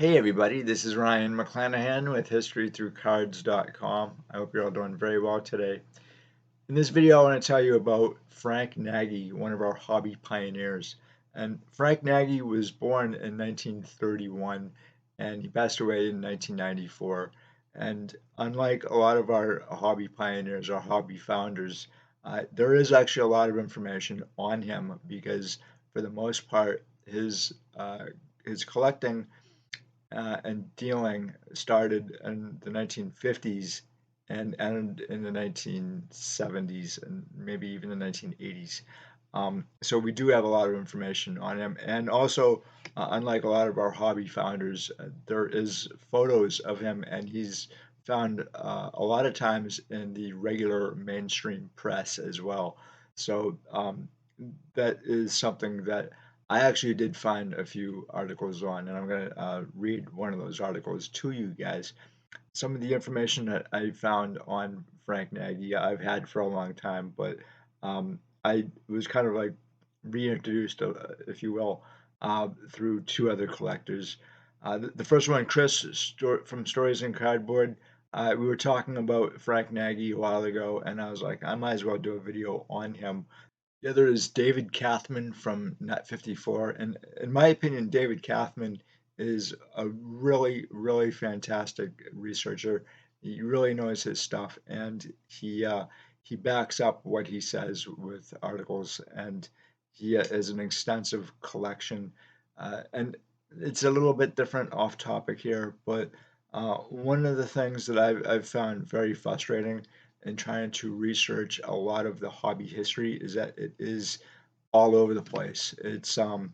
Hey everybody, this is Ryan McClanahan with historythroughcards.com. I hope you're all doing very well today. In this video, I want to tell you about Frank Nagy, one of our hobby pioneers. And Frank Nagy was born in 1931 and he passed away in 1994. And unlike a lot of our hobby pioneers, our hobby founders, there is actually a lot of information on him because, for the most part, his collecting and dealing started in the 1950s and ended in the 1970s and maybe even the 1980s. So we do have a lot of information on him, and also, unlike a lot of our hobby founders, there is photos of him, and he's found a lot of times in the regular mainstream press as well. So that is something that I actually did find a few articles on, and I'm going to read one of those articles to you guys. Some of the information that I found on Frank Nagy I've had for a long time, but I was kind of like reintroduced, if you will, through two other collectors. The first one, Chris from Stories in Cardboard. We were talking about Frank Nagy a while ago, and I was like, I might as well do a video on him. The other is David Kathman from Net 54. And in my opinion, David Kathman is a really, really fantastic researcher. He really knows his stuff, and he backs up what he says with articles, and he has an extensive collection. And it's a little bit different off topic here, but one of the things that I've found very frustrating in trying to research a lot of the hobby history is that it is all over the place. It's kind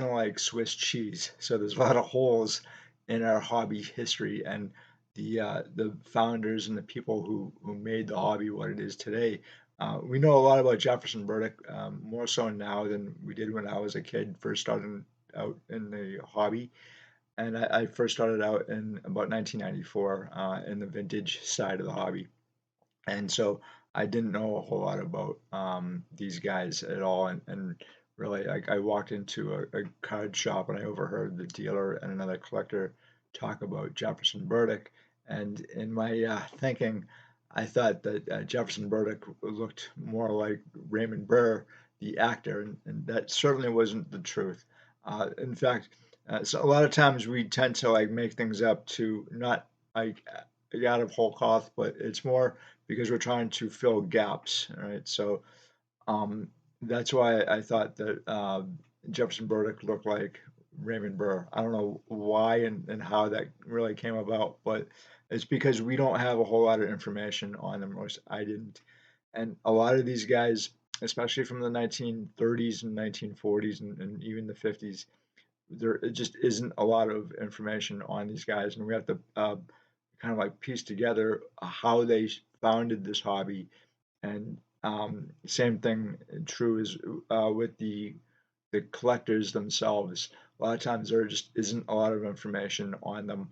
of like Swiss cheese. So there's a lot of holes in our hobby history, and the founders and the people who made the hobby what it is today. We know a lot about Jefferson Burdick, more so now than we did when I was a kid, first starting out in the hobby. And I first started out in about 1994 in the vintage side of the hobby. And so I didn't know a whole lot about these guys at all. And really, like, I walked into a card shop and I overheard the dealer and another collector talk about Jefferson Burdick. And in my thinking, I thought that Jefferson Burdick looked more like Raymond Burr, the actor, and that certainly wasn't the truth. In fact, so a lot of times we tend to like make things up to not like out of whole cloth, but it's more because we're trying to fill gaps, right? So that's why I thought that Jefferson Burdick looked like Raymond Burr. I don't know why and how that really came about, but it's because we don't have a whole lot of information on them, or I didn't. And a lot of these guys, especially from the 1930s and 1940s and even the 50s, there just isn't a lot of information on these guys, and we have to kind of like piece together how they founded this hobby. And same thing true is with the collectors themselves. A lot of times there just isn't a lot of information on them,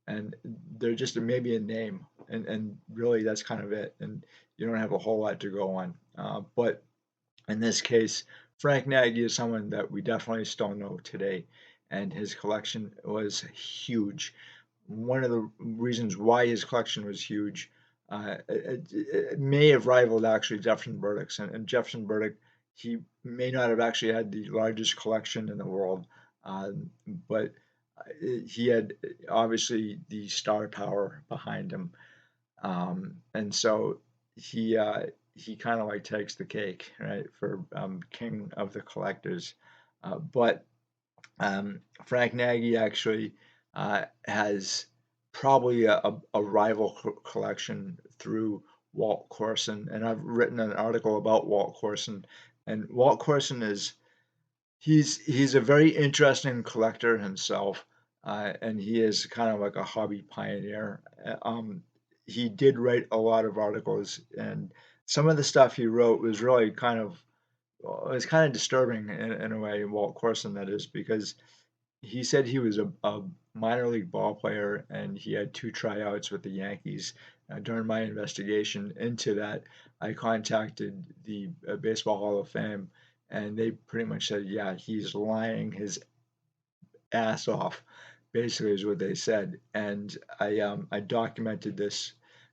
and they're just maybe a name, and really that's kind of it. And you don't have a whole lot to go on. But in this case, Frank Nagy is someone that we definitely still know today, and his collection was huge. One of the reasons why his collection was huge, it may have rivaled actually Jefferson Burdick's, and Jefferson Burdick, he may not have actually had the largest collection in the world, but he had obviously the star power behind him, and so he he kind of like takes the cake, right, for king of the collectors. But Frank Nagy actually has probably a rival collection through Walt Corson, and I've written an article about Walt Corson. And Walt Corson is he's a very interesting collector himself, and he is kind of like a hobby pioneer. He did write a lot of articles, and some of the stuff he wrote was really kind of, well, it's kind of disturbing in a way, Walt Corson, that is, because he said he was a minor league ball player and he had two tryouts with the Yankees. During my investigation into that, I contacted the Baseball Hall of Fame, and they pretty much said, yeah, he's lying his ass off basically is what they said. And I documented this,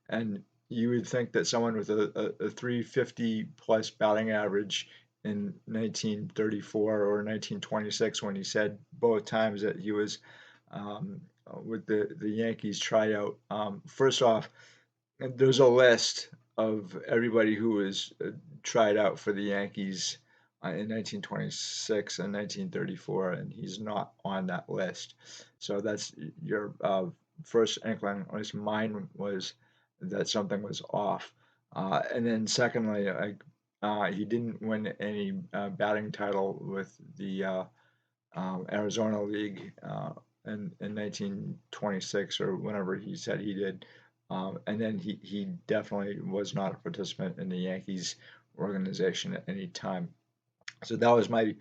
and you would think that someone with a 350 plus batting average in 1934 or 1926, when he said both times that he was with the Yankees tryout. First off, there's a list of everybody who was tried out for the Yankees in 1926 and 1934, and he's not on that list. So that's your first inkling, at least mine, was that something was off. And then secondly, he didn't win any batting title with the Arizona League in 1926 or whenever he said he did. And then he definitely was not a participant in the Yankees organization at any time. So that was my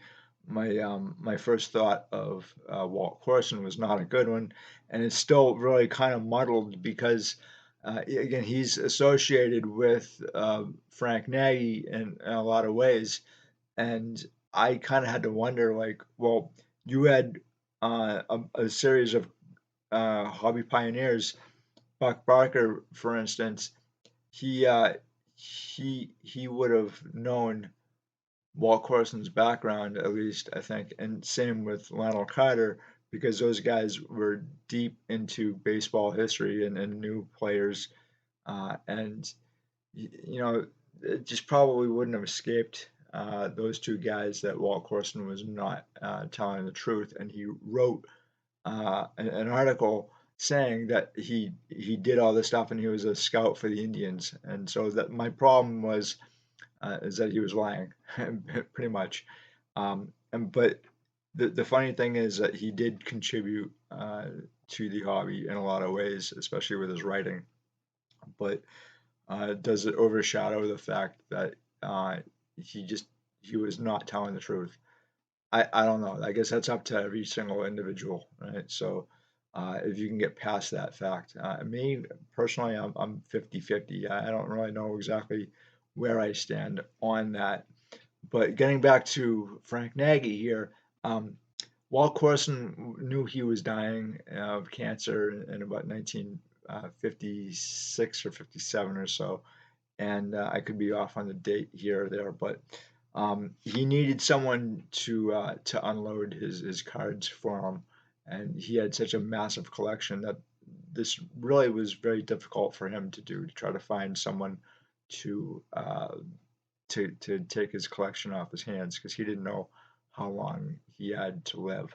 first thought of Walt Corson was not a good one, and it's still really kind of muddled because again he's associated with Frank Nagy in a lot of ways, and I kind of had to wonder, like, well, you had a series of hobby pioneers. Buck Barker, for instance, he uh, he would have known Walt Corson's background, at least I think, and same with Lionel Carter, because those guys were deep into baseball history and knew players, and you know, it just probably wouldn't have escaped those two guys that Walt Corson was not telling the truth, and he wrote an article saying that he did all this stuff and he was a scout for the Indians, and so that my problem was is that he was lying, pretty much. And but the funny thing is that he did contribute to the hobby in a lot of ways, especially with his writing. But does it overshadow the fact that uh, he just he was not telling the truth? I don't know. I guess that's up to every single individual, right? So if you can get past that fact, me personally, I'm 50-50. I don't really know exactly where I stand on that. But getting back to Frank Nagy here, um, Walt Corson knew he was dying of cancer in about 1956 or 57 or so, and I could be off on the date here or there, but he needed someone to unload his cards for him, and he had such a massive collection that this really was very difficult for him to do, to try to find someone to to take his collection off his hands, because he didn't know how long he had to live.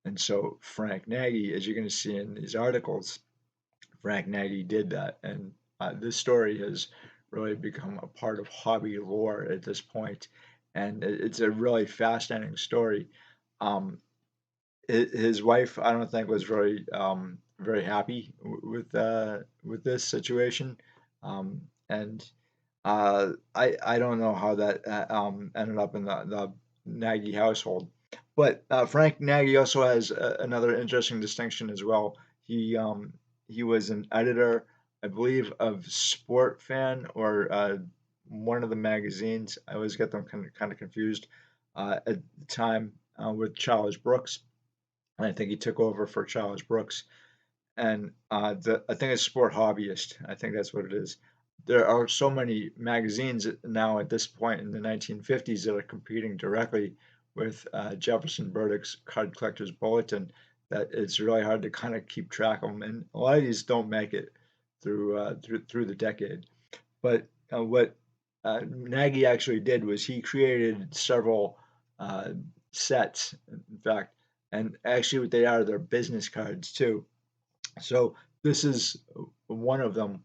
And so Frank Nagy, as you're going to see in these articles, Frank Nagy did that, and this story has really become a part of hobby lore at this point, and it's a really fascinating story. Um, his wife, I don't think, was very happy with this situation, and I don't know how that ended up in the Nagy household. But Frank Nagy also has another interesting distinction as well. He was an editor, I believe, of Sport Fan or one of the magazines. I always get them kind of confused at the time with Charles Brooks, and I think he took over for Charles Brooks. And I think it's Sport Hobbyist. I think that's what it is. There are so many magazines now at this point in the 1950s that are competing directly with Jefferson Burdick's Card Collector's Bulletin that it's really hard to kind of keep track of them. And a lot of these don't make it through the decade. But what Nagy actually did was he created several uh, sets, in fact, and actually what they are, they're business cards too. So this is one of them.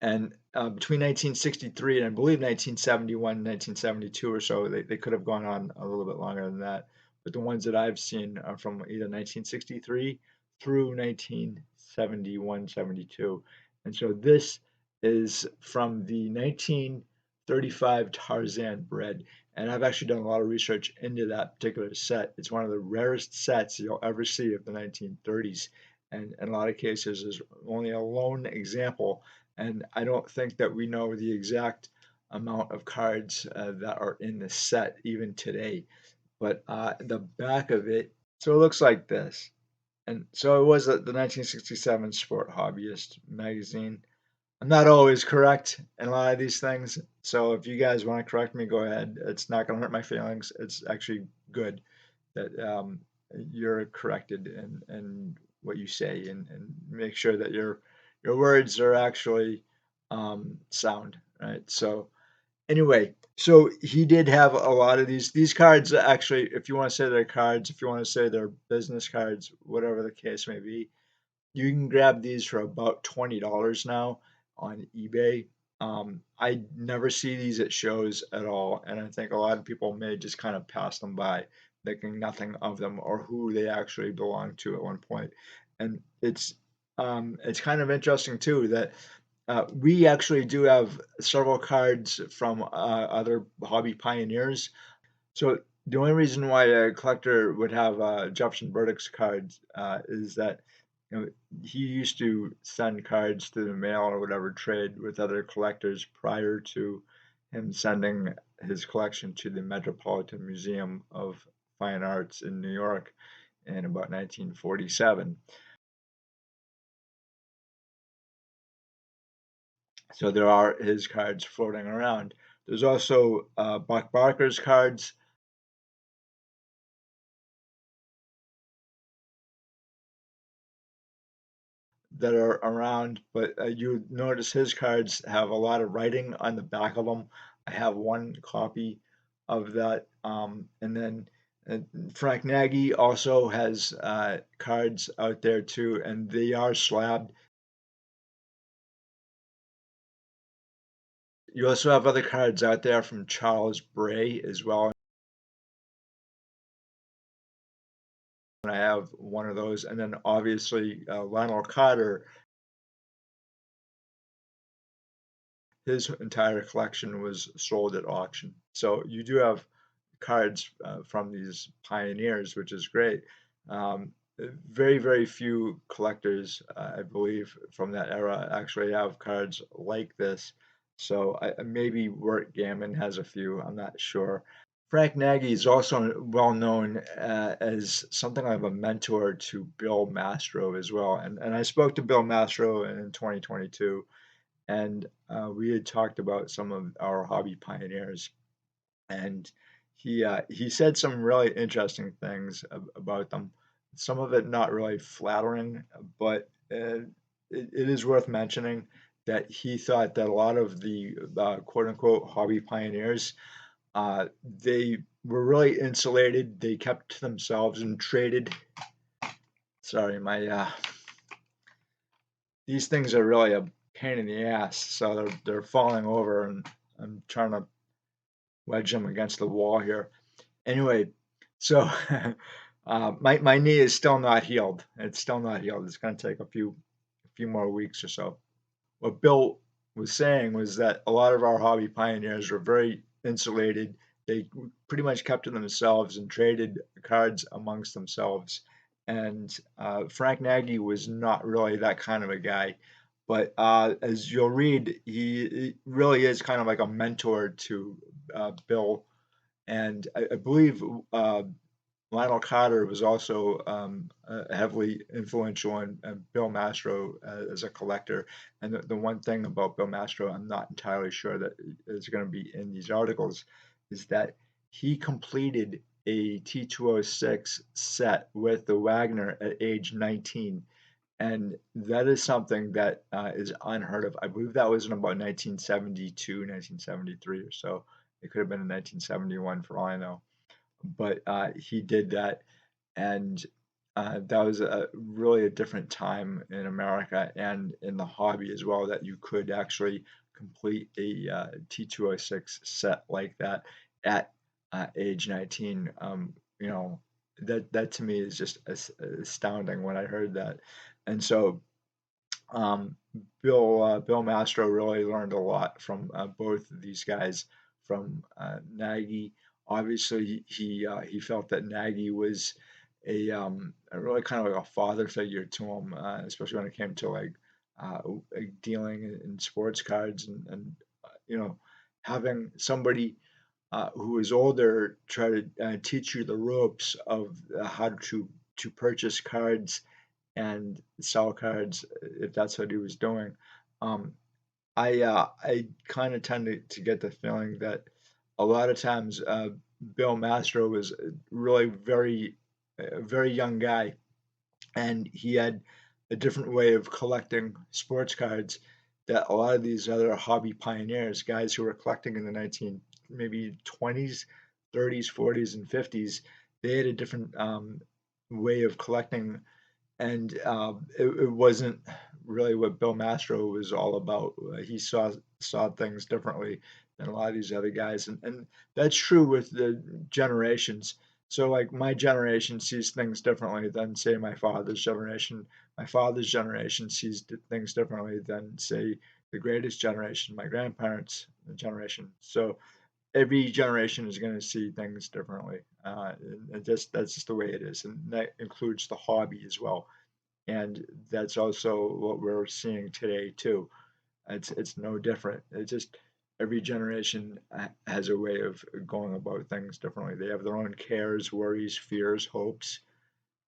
And between 1963 and I believe 1971, 1972 or so, they could have gone on a little bit longer than that. But the ones that I've seen are from either 1963 through 1971, 72. And so this is from the 1935 Tarzan bread. And I've actually done a lot of research into that particular set. It's one of the rarest sets you'll ever see of the 1930s. And in a lot of cases, is only a lone example, and I don't think that we know the exact amount of cards that are in the set even today. But the back of it, so it looks like this. And so it was the 1967 Sport Hobbyist magazine. I'm not always correct in a lot of these things, so if you guys want to correct me, go ahead. It's not going to hurt my feelings. It's actually good that you're corrected in what you say, and make sure that your words are actually sound, right? So anyway, so he did have a lot of these cards. Actually, if you want to say they're cards, if you want to say they're business cards, whatever the case may be, you can grab these for about $20 now on eBay. I never see these at shows at all, and I think a lot of people may just kind of pass them by, thinking nothing of them or who they actually belong to at one point. And it's kind of interesting too that we actually do have several cards from other hobby pioneers. So the only reason why a collector would have Jefferson Burdick's cards is that you know he used to send cards through the mail or whatever, trade with other collectors prior to him sending his collection to the Metropolitan Museum of Fine Arts in New York in about 1947. So there are his cards floating around. There's also Buck Barker's cards that are around, but you notice his cards have a lot of writing on the back of them. I have one copy of that. And then uh, Frank Nagy also has cards out there too, and they are slabbed. You also have other cards out there from Charles Bray as well. And I have one of those. And then obviously Lionel Carter, his entire collection was sold at auction. So you do have cards from these pioneers, which is great. Um, very, very few collectors, I believe, from that era actually have cards like this. So maybe Wirt Gammon has a few. I'm not sure. Frank Nagy is also well known as something of a mentor to Bill Mastro as well. And I spoke to Bill Mastro in 2022, and we had talked about some of our hobby pioneers, and he said some really interesting things about them. Some of it not really flattering, but it is worth mentioning that he thought that a lot of the quote unquote hobby pioneers, they were really insulated. They kept to themselves and traded. Sorry, my these things are really a pain in the ass, so they're falling over, and I'm trying to wedge them against the wall here. Anyway, so my knee is still not healed. It's still not healed. It's going to take a few more weeks or so. What Bill was saying was that a lot of our hobby pioneers were very insulated. They pretty much kept to themselves and traded cards amongst themselves. And Frank Nagy was not really that kind of a guy. But as you'll read, he really is kind of like a mentor to Bill, and I believe Lionel Carter was also heavily influential in Bill Mastro as a collector. And the one thing about Bill Mastro, I'm not entirely sure that is going to be in these articles, is that he completed a T206 set with the Wagner at age 19. And that is something that is unheard of. I believe that was in about 1972, 1973 or so. It could have been in 1971 for all I know. But he did that, and that was really a different time in America and in the hobby as well, that you could actually complete a T206 set like that at age 19. That to me is just astounding when I heard that. And so um, Bill Mastro really learned a lot from both of these guys. From Nagy, obviously he felt that Nagy was a really kind of like a father figure to him, especially when it came to like dealing in sports cards, and you know having somebody who is older try to teach you the ropes of how to purchase cards and sell cards if that's what he was doing. Um, I kind of tend to get the feeling that a lot of times Bill Mastro was really a very young guy, and he had a different way of collecting sports cards that a lot of these other hobby pioneers, guys who were collecting in the 19 maybe 20s, 30s, 40s, and 50s, they had a different way of collecting, and it wasn't really what Bill Mastro was all about. He saw things differently than a lot of these other guys, and that's true with the generations. So, like my generation sees things differently than say my father's generation. My father's generation sees things differently than say the greatest generation, my grandparents' generation. So every generation is going to see things differently. And just that's just the way it is, and that includes the hobby as well. And that's also what we're seeing today too. It's no different. It's just every generation has a way of going about things differently. They have their own cares, worries, fears, hopes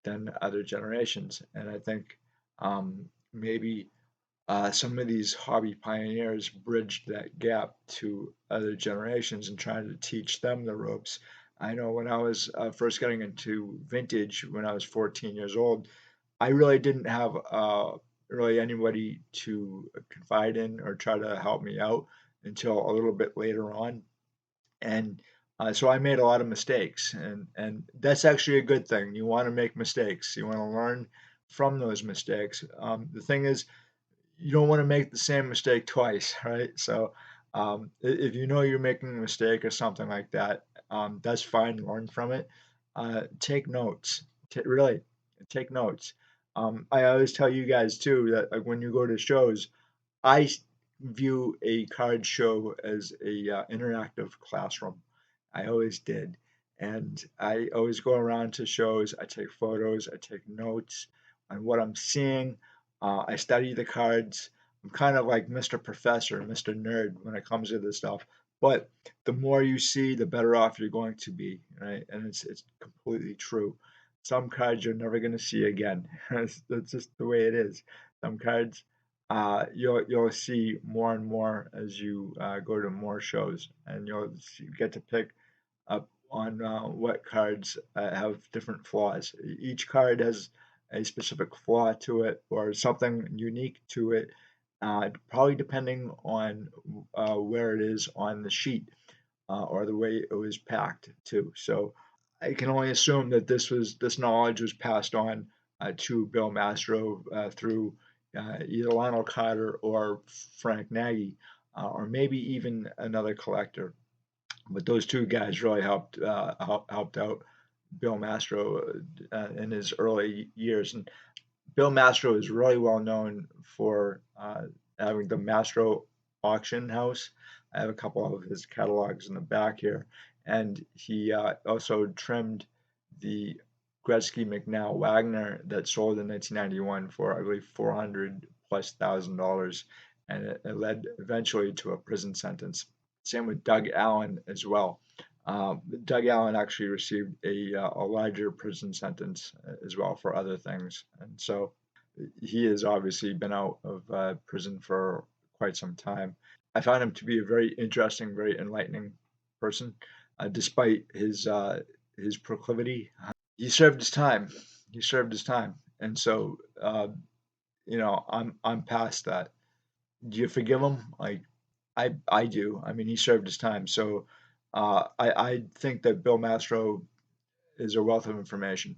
than other generations. And I think maybe some of these hobby pioneers bridged that gap to other generations and tried to teach them the ropes. I know when I was first getting into vintage when I was 14 years old, I really didn't have really anybody to confide in or try to help me out until a little bit later on. And so I made a lot of mistakes, and that's actually a good thing. You want to make mistakes. You want to learn from those mistakes. The thing is, you don't want to make the same mistake twice, right? So if you know you're making a mistake or something like that, that's fine. Learn from it. Take notes. Really, take notes. I always tell you guys too that like when you go to shows, I view a card show as a interactive classroom. I always did, and I always go around to shows. I take photos. I take notes on what I'm seeing. I study the cards. I'm kind of like Mr. Professor, Mr. Nerd when it comes to this stuff. But the more you see, the better off you're going to be, right? And it's completely true. Some cards you're never going to see again. That's just the way it is. Some cards you'll see more and more as you go to more shows, and get to pick up on what cards have different flaws. Each card has a specific flaw to it or something unique to it, probably depending on where it is on the sheet or the way it was packed too. So I can only assume that this knowledge was passed on to Bill Mastro through either Lionel Carter or Frank Nagy, or maybe even another collector. But those two guys really helped out Bill Mastro in his early years. And Bill Mastro is really well known for having the Mastro auction house. I have a couple of his catalogs in the back here, and he also trimmed the Gretzky McNow Wagner that sold in 1991 for I believe 400 plus $1,000, and it led eventually to a prison sentence. Same with Doug Allen as well. Doug Allen actually received a larger prison sentence as well for other things, and so he has obviously been out of prison for quite some time. I found him to be a very interesting, very enlightening person, despite his proclivity. He served his time. He served his time, and so I'm past that. Do you forgive him? Like I do. I mean, he served his time, so I think that Bill Mastro is a wealth of information.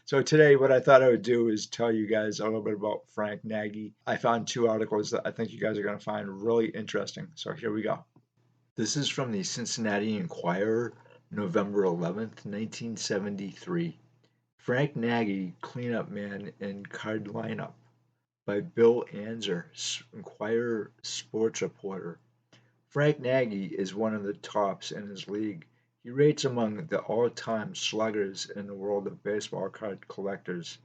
So today, what I thought I would do is tell you guys a little bit about Frank Nagy. I found two articles that I think you guys are going to find really interesting. So here we go. This is from the Cincinnati Enquirer, November 11th, 1973. Frank Nagy, Cleanup Man in Card Lineup by Bill Anzer, Enquirer sports reporter. Frank Nagy is one of the tops in his league. He rates among the all-time sluggers in the world of baseball card collectors.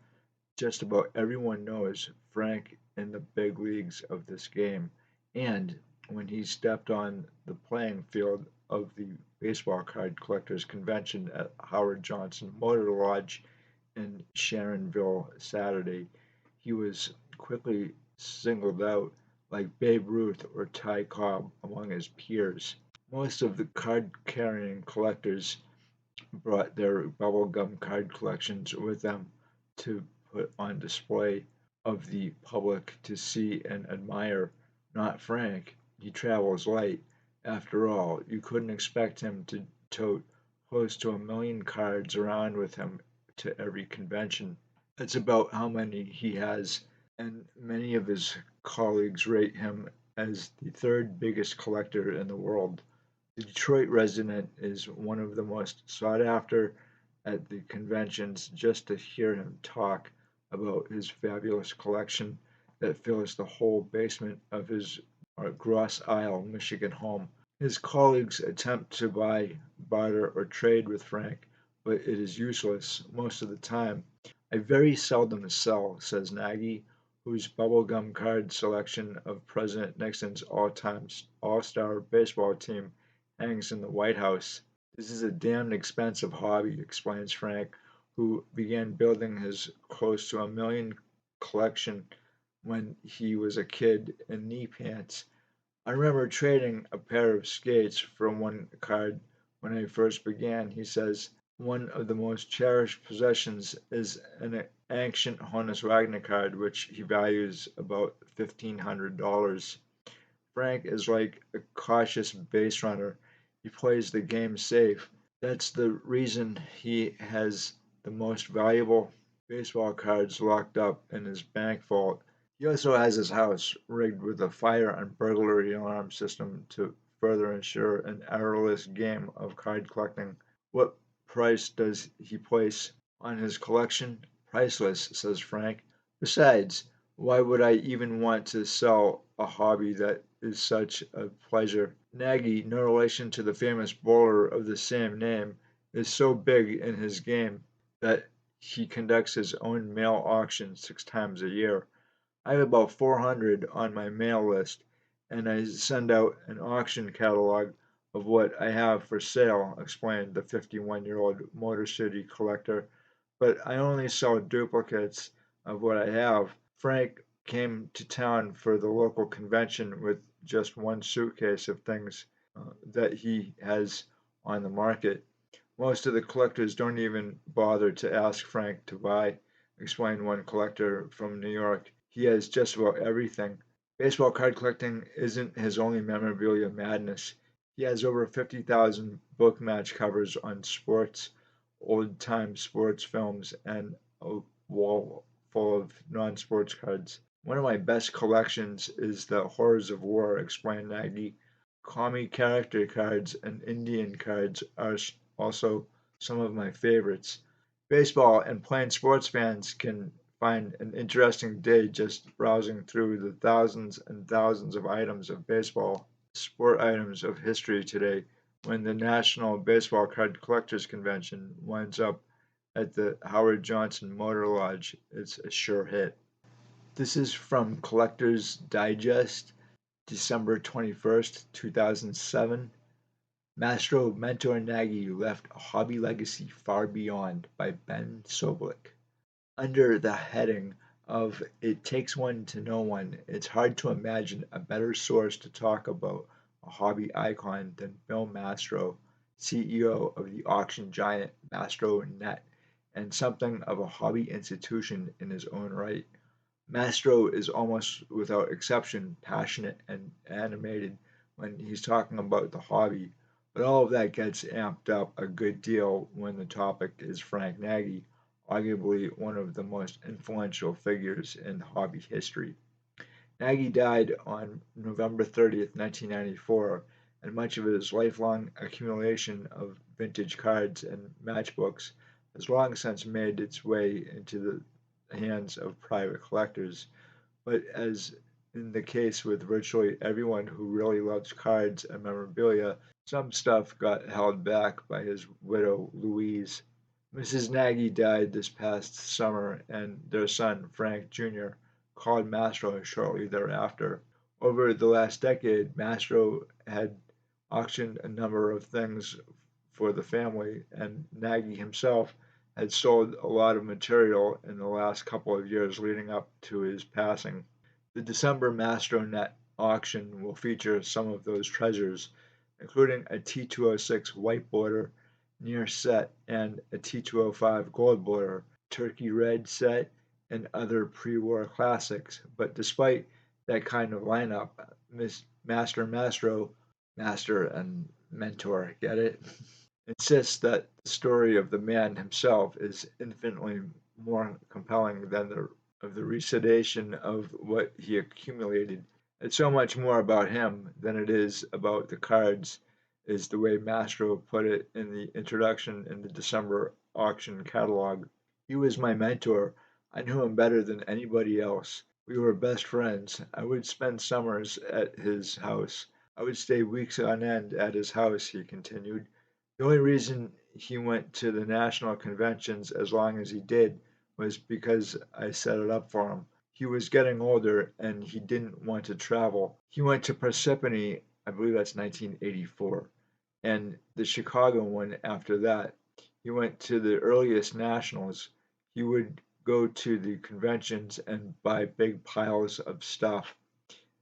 Just about everyone knows Frank in the big leagues of this game, and when he stepped on the playing field of the baseball card collectors convention at Howard Johnson Motor Lodge in Sharonville Saturday, he was quickly singled out like Babe Ruth or Ty Cobb among his peers. Most of the card-carrying collectors brought their bubblegum card collections with them to put on display of the public to see and admire. Not Frank. He travels light. After all, you couldn't expect him to tote close to 1 million cards around with him to every convention. That's about how many he has, and many of his colleagues rate him as the third biggest collector in the world. The Detroit resident is one of the most sought after at the conventions just to hear him talk about his fabulous collection that fills the whole basement of his Grosse Isle, Michigan home. His colleagues attempt to buy, barter, or trade with Frank, but it is useless most of the time. I very seldom sell, says Nagy, whose bubblegum card selection of President Nixon's all-time all-star baseball team hangs in the White House. This is a damned expensive hobby, explains Frank, who began building his close to 1 million collection when he was a kid in knee pants. I remember trading a pair of skates for one card when I first began, he says. One of the most cherished possessions is an ancient Honus Wagner card, which he values about $1,500. Frank is like a cautious base runner. He plays the game safe. That's the reason he has the most valuable baseball cards locked up in his bank vault. He also has his house rigged with a fire and burglary alarm system to further ensure an errorless game of card collecting. What price does he place on his collection? Priceless, says Frank. Besides, why would I even want to sell a hobby that is such a pleasure? Nagy, no relation to the famous bowler of the same name, is so big in his game that he conducts his own mail auction 6 times a year. I have about 400 on my mail list, and I send out an auction catalog of what I have for sale, explained the 51-year-old Motor City collector. But I only sell duplicates of what I have. Frank came to town for the local convention with just one suitcase of things that he has on the market. Most of the collectors don't even bother to ask Frank to buy, explained one collector from New York. He has just about everything. Baseball card collecting isn't his only memorabilia madness. He has over 50,000 book match covers on sports, old-time sports films, and a wall full of non-sports cards. One of my best collections is the Horrors of War, explained Nagy. Commie character cards and Indian cards are also some of my favorites. Baseball and plain sports fans can find an interesting day just browsing through the thousands and thousands of items of baseball sport items of history today when the National Baseball Card Collectors Convention winds up at the Howard Johnson Motor Lodge. It's a sure hit. This is from Collector's Digest, December 21st, 2007. Mastro Mentor Nagy left a hobby legacy far beyond by Ben Soblik. Under the heading of It Takes One to Know One, it's hard to imagine a better source to talk about a hobby icon than Bill Mastro, CEO of the auction giant MastroNet, and something of a hobby institution in his own right. Mastro is almost without exception passionate and animated when he's talking about the hobby, but all of that gets amped up a good deal when the topic is Frank Nagy, arguably one of the most influential figures in hobby history. Nagy died on November 30th, 1994, and much of his lifelong accumulation of vintage cards and matchbooks has long since made its way into the hands of private collectors. But as in the case with virtually everyone who really loves cards and memorabilia, some stuff got held back by his widow, Louise. Mrs. Nagy died this past summer, and their son, Frank Jr., called Mastro shortly thereafter. Over the last decade, Mastro had auctioned a number of things for the family, and Nagy himself had sold a lot of material in the last couple of years leading up to his passing. The December Mastronet auction will feature some of those treasures, including a T206 white border near set and a T205 gold border, turkey red set, and other pre-war classics. But despite that kind of lineup, Master and mentor, get it? Insists that the story of the man himself is infinitely more compelling than the recitation of what he accumulated. It's so much more about him than it is about the cards, is the way Mastro put it in the introduction in the December auction catalog. He was my mentor. I knew him better than anybody else. We were best friends. I would spend summers at his house. I would stay weeks on end at his house, he continued. The only reason he went to the national conventions as long as he did was because I set it up for him. He was getting older and he didn't want to travel. He went to Parsippany, I believe that's 1984, and the Chicago one after that. He went to the earliest nationals. He would go to the conventions and buy big piles of stuff.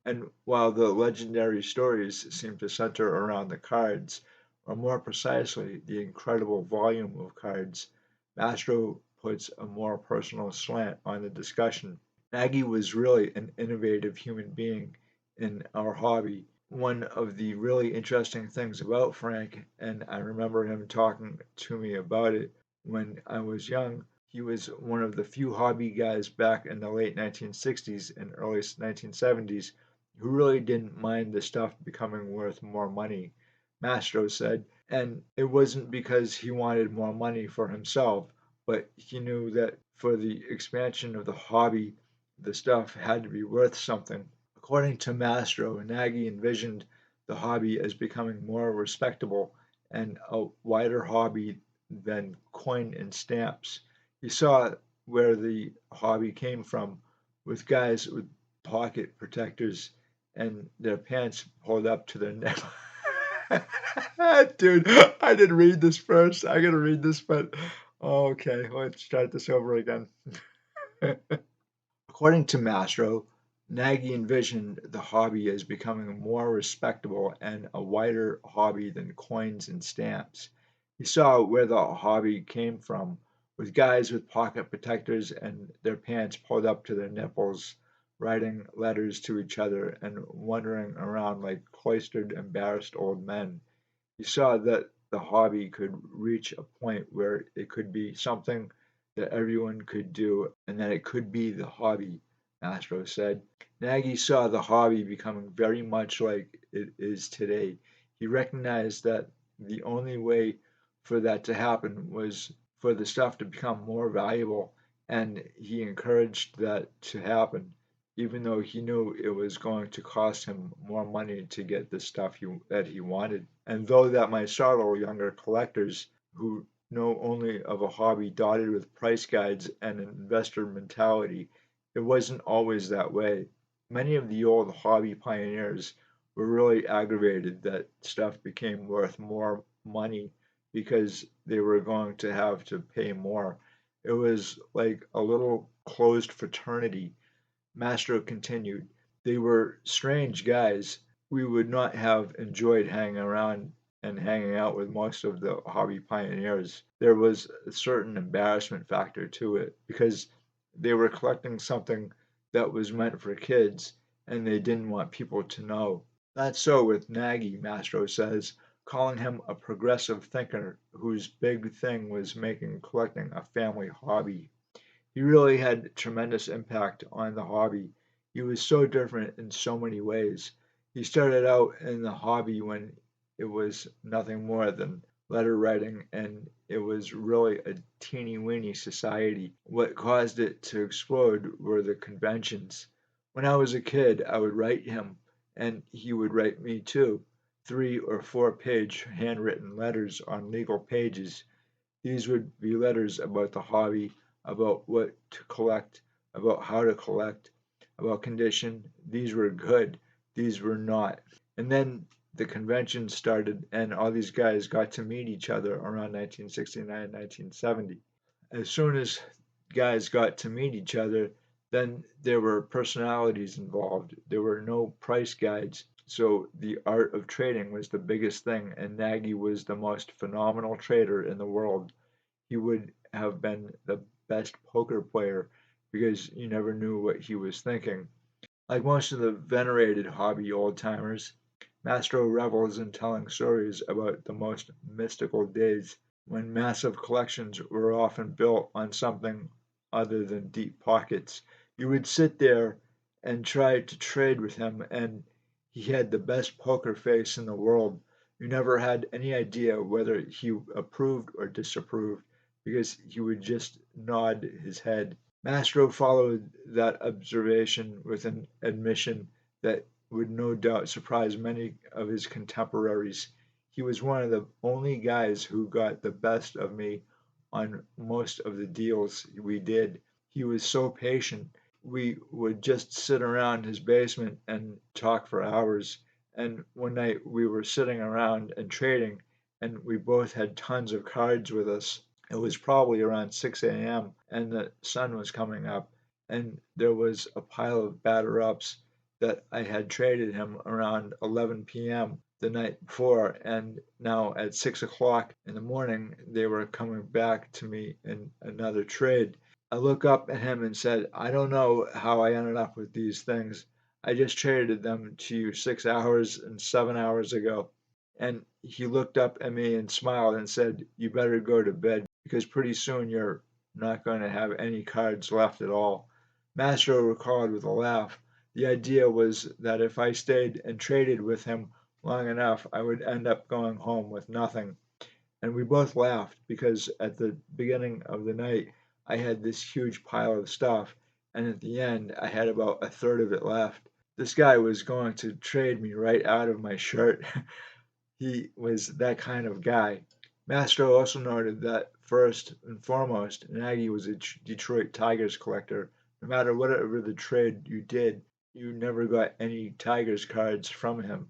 And while the legendary stories seem to center around the cards, or more precisely, the incredible volume of cards, Mastro puts a more personal slant on the discussion. Nagy was really an innovative human being in our hobby. One of the really interesting things about Frank, and I remember him talking to me about it when I was young, he was one of the few hobby guys back in the late 1960s and early 1970s who really didn't mind the stuff becoming worth more money, Mastro said. And it wasn't because he wanted more money for himself, but he knew that for the expansion of the hobby, the stuff had to be worth something. According to Mastro, Nagy envisioned the hobby as becoming more respectable and a wider hobby than coin and stamps. He saw where the hobby came from, with guys with pocket protectors and their pants pulled up to their neck. Dude, I didn't read this first. I gotta read this, but okay, let's start this over again. According to Mastro, Nagy envisioned the hobby as becoming more respectable and a wider hobby than coins and stamps. He saw where the hobby came from, with guys with pocket protectors and their pants pulled up to their nipples, writing letters to each other and wandering around like cloistered, embarrassed old men. He saw that the hobby could reach a point where it could be something that everyone could do and that it could be the hobby, Mastro said. Nagy saw the hobby becoming very much like it is today. He recognized that the only way for that to happen was for the stuff to become more valuable, and he encouraged that to happen, even though he knew it was going to cost him more money to get the stuff that he wanted. And though that might startle younger collectors who know only of a hobby dotted with price guides and an investor mentality, it wasn't always that way. Many of the old hobby pioneers were really aggravated that stuff became worth more money because they were going to have to pay more. It was like a little closed fraternity. Mastro continued. They were strange guys. We would not have enjoyed hanging around and hanging out with most of the hobby pioneers. There was a certain embarrassment factor to it because they were collecting something that was meant for kids and they didn't want people to know. Not so with Nagy, Mastro says, calling him a progressive thinker whose big thing was making collecting a family hobby. He really had tremendous impact on the hobby. He was so different in so many ways. He started out in the hobby when it was nothing more than letter writing, and it was really a teeny weeny society. What caused it to explode were the conventions. When I was a kid, I would write him, and he would write me too, 3 or 4 page handwritten letters on legal pages. These would be letters about the hobby, about what to collect, about how to collect, about condition. These were good, these were not. And then the convention started, and all these guys got to meet each other around 1969, 1970. As soon as guys got to meet each other, then there were personalities involved. There were no price guides. So the art of trading was the biggest thing, and Nagy was the most phenomenal trader in the world. He would have been the best poker player because you never knew what he was thinking. Like most of the venerated hobby old-timers, Mastro revels in telling stories about the most mystical days when massive collections were often built on something other than deep pockets. You would sit there and try to trade with him, and he had the best poker face in the world. You never had any idea whether he approved or disapproved because he would just nod his head. Mastro followed that observation with an admission that would no doubt surprise many of his contemporaries. He was one of the only guys who got the best of me on most of the deals we did. He was so patient. We would just sit around his basement and talk for hours. And one night we were sitting around and trading, and we both had tons of cards with us. It was probably around 6 a.m. and the sun was coming up, and there was a pile of batter ups that I had traded him around 11 p.m. the night before, and now at 6 o'clock in the morning they were coming back to me in another trade. I look up at him and said, I don't know how I ended up with these things. I just traded them to you 6 hours and 7 hours ago. And he looked up at me and smiled and said, you better go to bed because pretty soon you're not going to have any cards left at all. Mastro recalled with a laugh. The idea was that if I stayed and traded with him long enough, I would end up going home with nothing. And we both laughed because at the beginning of the night, I had this huge pile of stuff, and at the end, I had about a third of it left. This guy was going to trade me right out of my shirt. He was that kind of guy. Mastro also noted that first and foremost, Nagy was a Detroit Tigers collector. No matter whatever the trade you did, you never got any Tigers cards from him.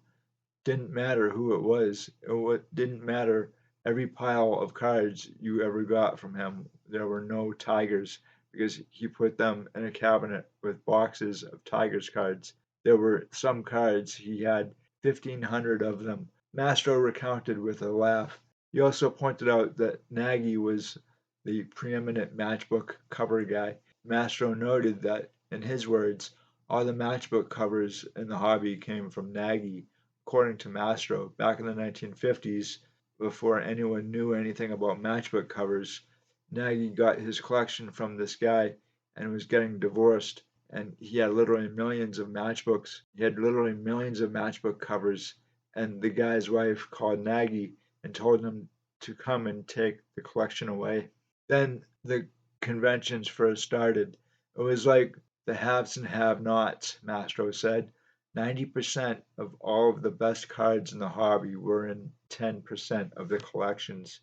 Didn't matter who it was. It didn't matter every pile of cards you ever got from him. There were no Tigers because he put them in a cabinet with boxes of Tigers cards. There were some cards, he had 1,500 of them. Mastro recounted with a laugh. He also pointed out that Nagy was the preeminent matchbook cover guy. Mastro noted that, in his words, all the matchbook covers in the hobby came from Nagy. According to Mastro, back in the 1950s, before anyone knew anything about matchbook covers, Nagy got his collection from this guy and was getting divorced, and he had literally millions of matchbooks. He had literally millions of matchbook covers, and the guy's wife called Nagy and told him to come and take the collection away. Then the conventions first started. It was like the haves and have-nots, Mastro said. 90% of all of the best cards in the hobby were in 10% of the collections,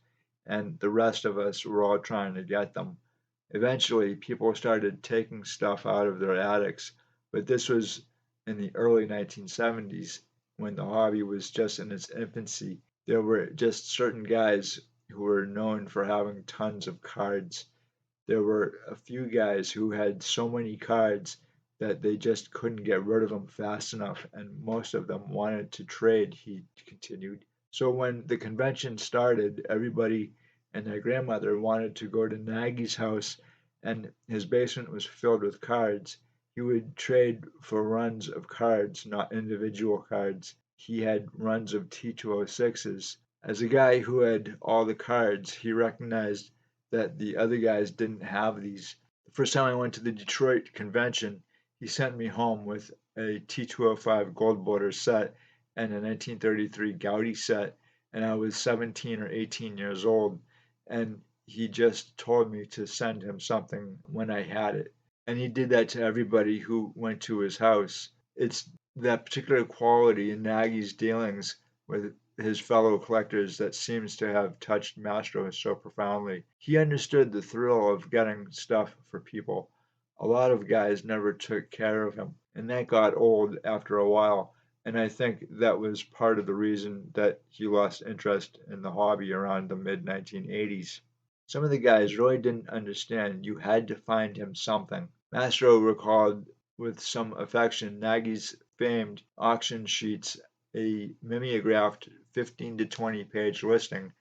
and the rest of us were all trying to get them. Eventually, people started taking stuff out of their attics, but this was in the early 1970s when the hobby was just in its infancy. There were just certain guys who were known for having tons of cards. There were a few guys who had so many cards that they just couldn't get rid of them fast enough, and most of them wanted to trade, he continued. So when the convention started, everybody and their grandmother wanted to go to Nagy's house, and his basement was filled with cards. He would trade for runs of cards, not individual cards. He had runs of T206s. As a guy who had all the cards, he recognized that the other guys didn't have these. The first time I went to the Detroit convention, he sent me home with a T205 gold border set and a 1933 Gaudi set, and I was 17 or 18 years old, and he just told me to send him something when I had it. And he did that to everybody who went to his house. It's that particular quality in Nagy's dealings with his fellow collectors that seems to have touched Mastro so profoundly. He understood the thrill of getting stuff for people. A lot of guys never took care of him, and that got old after a while. And I think that was part of the reason that he lost interest in the hobby around the mid 1980s. Some of the guys really didn't understand you had to find him something. Mastro recalled with some affection Nagy's famed auction sheets, a mimeographed 15 to 20 page listing,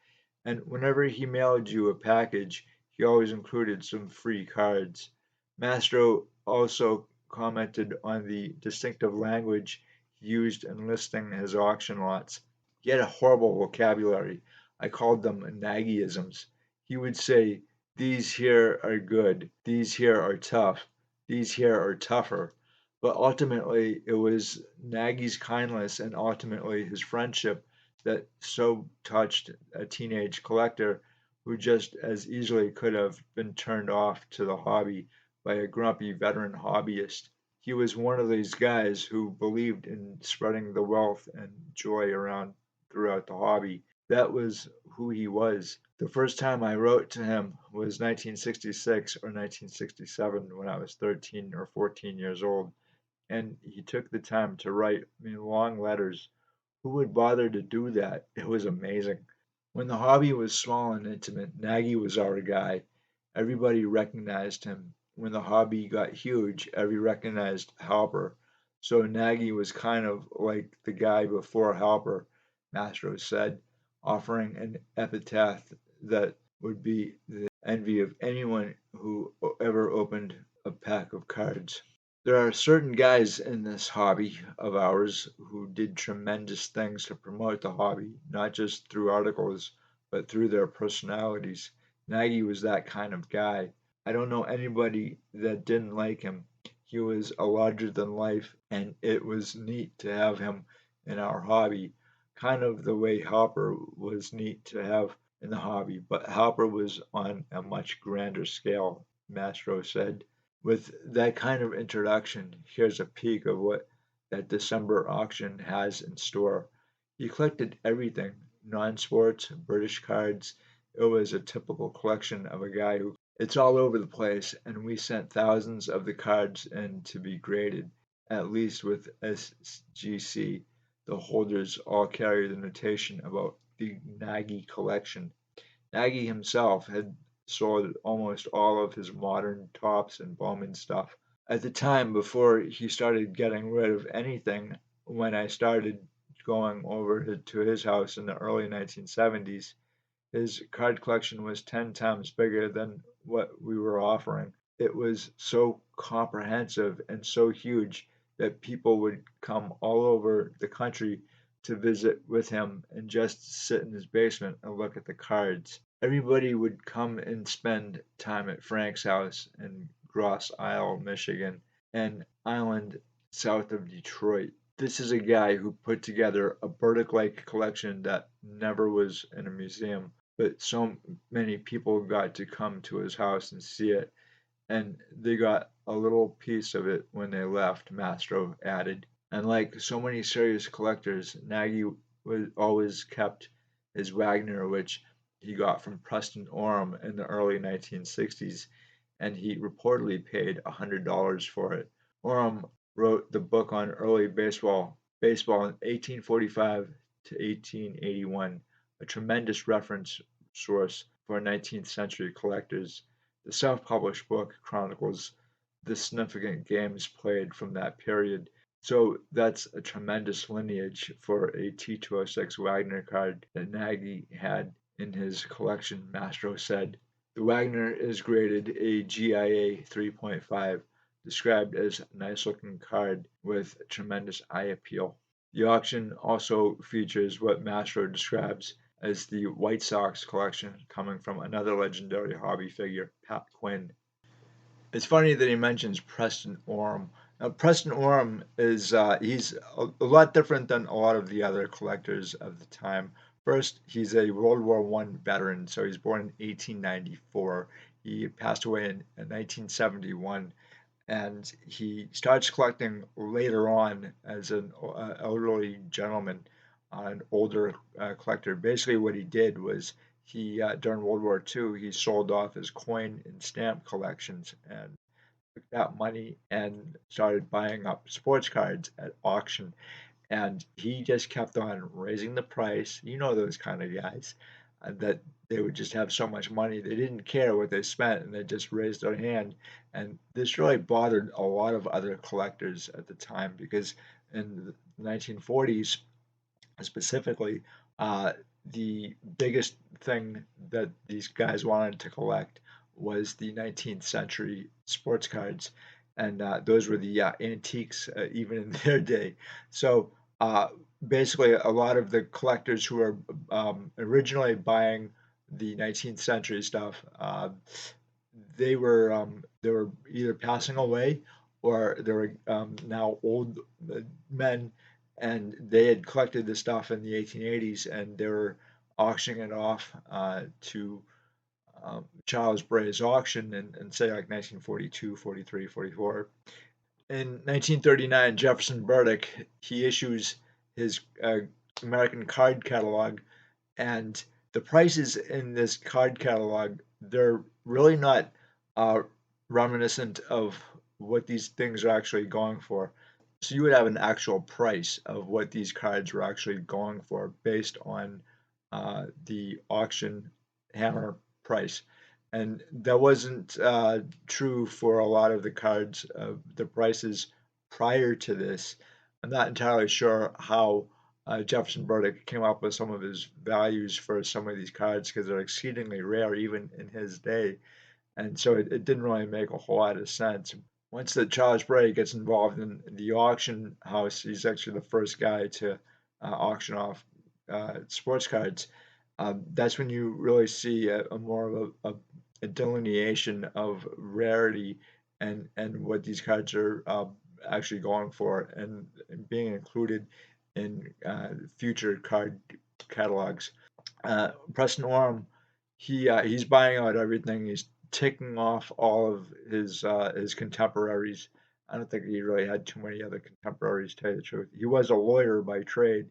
and whenever he mailed you a package, he always included some free cards. Mastro also commented on the distinctive language he used in listing his auction lots. He had a horrible vocabulary. I called them Nagyisms. He would say, "These here are good, these here are tough, these here are tougher." But ultimately, it was Nagy's kindness and ultimately his friendship that so touched a teenage collector who just as easily could have been turned off to the hobby by a grumpy veteran hobbyist. He was one of these guys who believed in spreading the wealth and joy around throughout the hobby. That was who he was. The first time I wrote to him was 1966 or 1967 when I was 13 or 14 years old, and he took the time to write me long letters. Who would bother to do that? It was amazing. When the hobby was small and intimate, Nagy was our guy. Everybody recognized him. When the hobby got huge, everybody recognized Halper. So Nagy was kind of like the guy before Halper, Mastro said, offering an epitaph that would be the envy of anyone who ever opened a pack of cards. There are certain guys in this hobby of ours who did tremendous things to promote the hobby, not just through articles, but through their personalities. Nagy was that kind of guy. I don't know anybody that didn't like him. He was a larger than life, and it was neat to have him in our hobby, kind of the way Hopper was neat to have in the hobby, but Hopper was on a much grander scale, Mastro said. With that kind of introduction, here's a peek of what that December auction has in store. He collected everything, non-sports, British cards. It was a typical collection of a guy who it's all over the place, and we sent thousands of the cards in to be graded, at least with SGC. The holders all carry the notation about the Nagy collection. Nagy himself had sold almost all of his modern Topps and Bowman stuff. At the time before he started getting rid of anything, when I started going over to his house in the early 1970s, his card collection was 10 times bigger than what we were offering. It was so comprehensive and so huge that people would come all over the country to visit with him and just sit in his basement and look at the cards. Everybody would come and spend time at Frank's house in Grosse Isle, Michigan, an island south of Detroit. This is a guy who put together a Burdick-like collection that never was in a museum, but so many people got to come to his house and see it, and they got a little piece of it when they left, Mastro added. And like so many serious collectors, Nagy was always kept his Wagner, which he got from Preston Orme in the early 1960s, and he reportedly paid $100 for it. Orme wrote the book on early baseball in 1845 to 1881, a tremendous reference source for 19th century collectors. The self-published book chronicles the significant games played from that period. So that's a tremendous lineage for a T206 Wagner card that Nagy had in his collection, Mastro said. The Wagner is graded a GIA 3.5, described as a nice looking card with tremendous eye appeal. The auction also features what Mastro describes as the White Sox collection coming from another legendary hobby figure, Pat Quinn. It's funny that he mentions Preston Orme. Now, Preston Orme is he's a lot different than a lot of the other collectors of the time. First, he's a World War One veteran, so he's born in 1894. He passed away in 1971, and he starts collecting later on as an elderly gentleman, an older collector. Basically, what he did was he during World War II he sold off his coin and stamp collections and took that money and started buying up sports cards at auction. And he just kept on raising the price. You know those kind of guys that they would just have so much money. They didn't care what they spent, and they just raised their hand. And this really bothered a lot of other collectors at the time because in the 1940s, specifically, uh, the biggest thing that these guys wanted to collect was the 19th century sports cards, and those were the antiques, even in their day. So uh, basically, a lot of the collectors who were originally buying the 19th century stuff, they were either passing away or they were now old men, and they had collected this stuff in the 1880s, and they were auctioning it off to Charles Bray's auction in say like 1942, 43, 44. In 1939, Jefferson Burdick, he issues his American card catalog, and the prices in this card catalog, they're really not uh, reminiscent of what these things are actually going for. So you would have an actual price of what these cards were actually going for based on the auction hammer price. And that wasn't true for a lot of the cards. The prices prior to this, I'm not entirely sure how Jefferson Burdick came up with some of his values for some of these cards because they're exceedingly rare even in his day. And so it didn't really make a whole lot of sense. Once that Charles Bray gets involved in the auction house, he's actually the first guy to auction off sports cards. That's when you really see a more of a delineation of rarity and what these cards are actually going for and being included in future card catalogs. Preston Orme, he's buying out everything. He's ticking off all of his contemporaries. I don't think he really had too many other contemporaries, to tell you the truth. He was a lawyer by trade,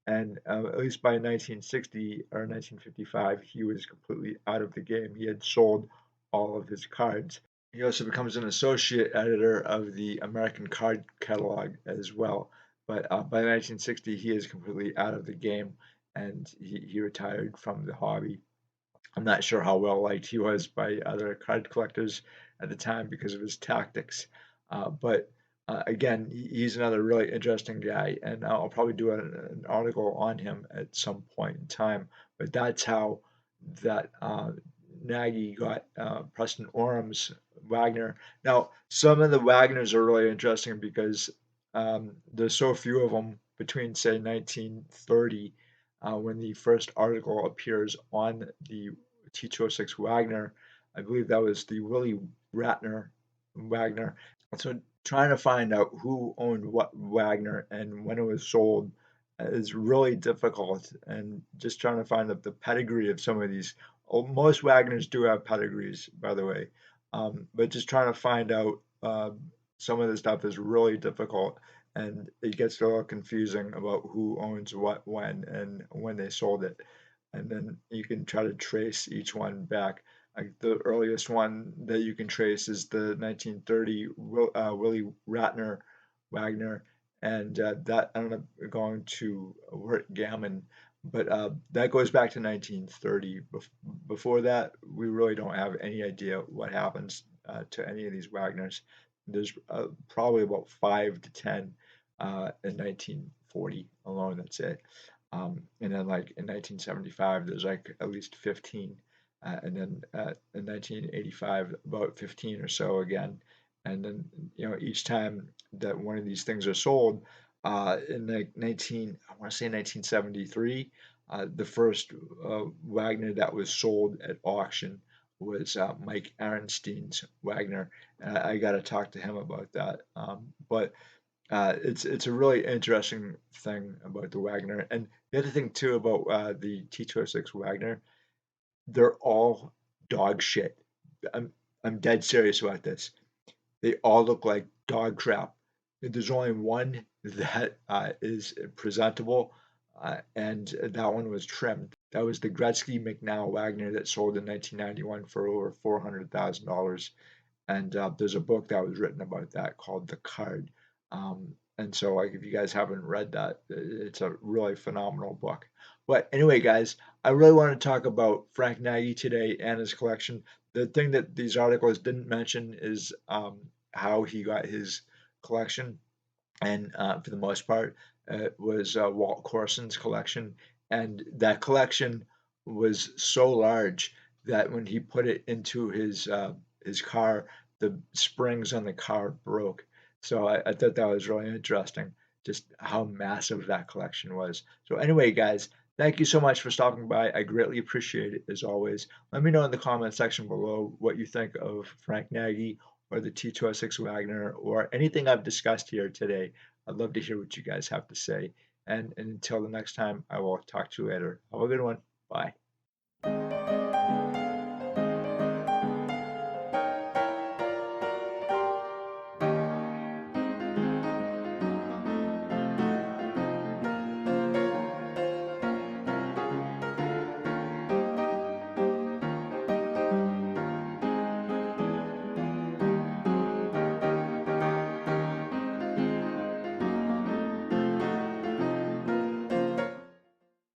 and at least by 1960 or 1955, he was completely out of the game. He had sold all of his cards. He also becomes an associate editor of the American Card Catalog as well. But by 1960, he is completely out of the game, and he retired from the hobby. I'm not sure how well liked he was by other card collectors at the time because of his tactics. But again, he's another really interesting guy, and I'll probably do an article on him at some point in time. But that's how that Nagy got Preston Orme's Wagner. Now, some of the Wagners are really interesting because there's so few of them between, say, 1930, when the first article appears on the T206 Wagner. I believe that was the Willie Ratner Wagner. So trying to find out who owned what Wagner and when it was sold is really difficult, and just trying to find the pedigree of some of these. Oh, most Wagners do have pedigrees, by the way, but just trying to find out some of the stuff is really difficult, and it gets a little confusing about who owns what when and when they sold it. And then you can try to trace each one back. Like the earliest one that you can trace is the 1930 Willie Ratner Wagner, and that I don't know going to Wirt Gammon, but that goes back to 1930. Before that, we really don't have any idea what happens to any of these Wagners. There's probably about 5 to 10 in 1940 alone. That's it. And then like in 1975, there's like at least 15. And then in 1985, about 15 or so again. And then, each time that one of these things are sold, in like I want to say 1973, the first Wagner that was sold at auction was Mike Arenstein's Wagner. And I got to talk to him about that. But it's a really interesting thing about the Wagner. And the other thing too about the T206 Wagner, they're all dog shit. I'm I'm dead serious about this. They all look like dog crap. There's only one that is presentable, and that one was trimmed. That was the Gretzky McNow Wagner that sold in 1991 for over $400,000. And there's a book that was written about that called The Card. And so, like, if you guys haven't read that, it's a really phenomenal book. But anyway, guys, I really want to talk about Frank Nagy today and his collection. The thing that these articles didn't mention is how he got his collection, and for the most part, it was Walt Corson's collection, and that collection was so large that when he put it into his car, the springs on the car broke. So I thought that was really interesting, just how massive that collection was. So anyway, guys, thank you so much for stopping by. I greatly appreciate it as always. Let me know in the comment section below what you think of Frank Nagy or the T206 Wagner or anything I've discussed here today. I'd love to hear what you guys have to say. And until the next time, I will talk to you later. Have a good one. Bye.